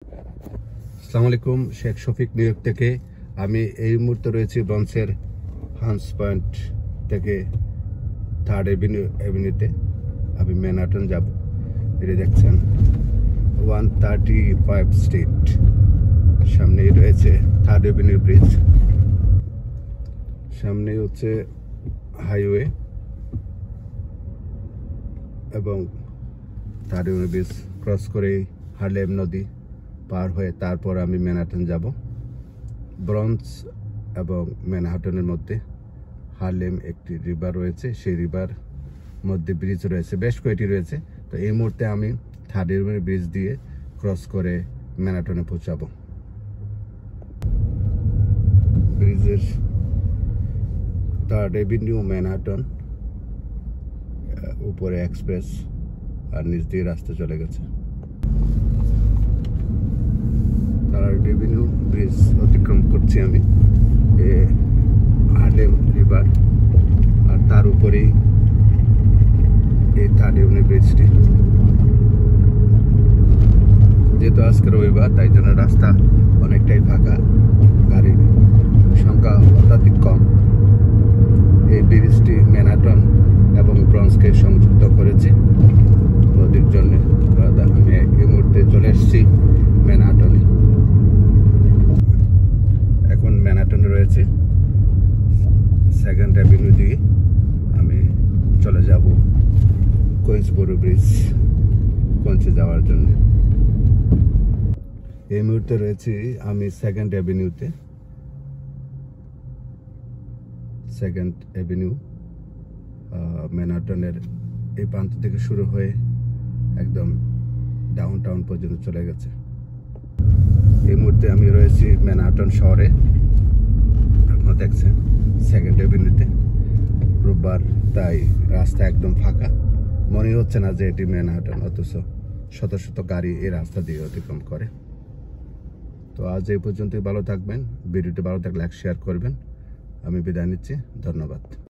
আসসালামু আলাইকুম, Sheikh Shafiq new York থেকে। আমি এই মুহূর্তে রয়েছি ব্রঞ্জের হান্স পয়েন্ট থেকে থার্ড এভিনিউতে। আমি ম্যানহাটন যাব। এটা দেখছেন 135 স্ট্রিট, সামনেই রয়েছে থার্ড এভিনিউ ব্রিজ, সামনে হচ্ছে হাইওয়ে এবং থার্ড এভিনিউ ব্রিজ ক্রস করেই হার্লেম নদী পার হয়ে তারপর আমি ম্যানহাটন যাব। ব্রঞ্জ এবং ম্যানহাটনের মধ্যে হার্লেম একটি রিভার রয়েছে, সেই রিভার মধ্যে ব্রিজ রয়েছে, বেশ কয়েকটি রয়েছে। তো এই মুহূর্তে আমি থার্ড এভিনিউ ব্রিজ দিয়ে ক্রস করে ম্যানহাটনে পৌঁছাবো। ব্রিজের থার্ড এভিনিউ ম্যানহাটন, উপরে এক্সপ্রেস আর নিচ দিয়ে রাস্তা চলে গেছে। থার্ড এভিনিউ ব্রিজ অতিক্রম করছি আমি, হার্লেম রিভার, আর তার উপরেই এই থার্ড এভিনিউ ব্রিজটি। যেহেতু আজকে রবিবার, তাই জন্য রাস্তা অনেকটাই ফাঁকা, গাড়ির সংখ্যা অত্যাধিক কম। এই ব্রিজটি ম্যানহাটন এবং ব্রঞ্জকে সংযুক্ত করেছে নদীর জন্য। আমি এই মুহূর্তে চলে এসেছি ম্যানহাটনে। এখন ম্যানহাটনে রয়েছে সেকেন্ড অ্যাভিনিউ দিয়ে আমি চলে যাব কুইন্সবরো ব্রিজ, কুইন্সে যাওয়ার জন্য। এই মুহূর্তে রয়েছি আমি সেকেন্ড অ্যাভিনিউতে। সেকেন্ড অ্যাভিনিউ ম্যানহাটনের এই প্রান্ত থেকে শুরু হয়ে একদম ডাউন টাউন পর্যন্ত চলে গেছে। এই মুহূর্তে আমি রয়েছি ম্যানহাটন শহরে। আপনারা দেখছেন সেকেন্ড এভিনিউতে, রোববার, তাই রাস্তা একদম ফাঁকা, মনে হচ্ছে না যে এটি ম্যানহাটন, অথচ শত শত গাড়ি এই রাস্তা দিয়ে অতিক্রম করে। তো আজ এই পর্যন্তই, ভালো থাকবেন। ভিডিওটি ভালো থাকলে লাইক শেয়ার করবেন। আমি বিদায় নিচ্ছি, ধন্যবাদ।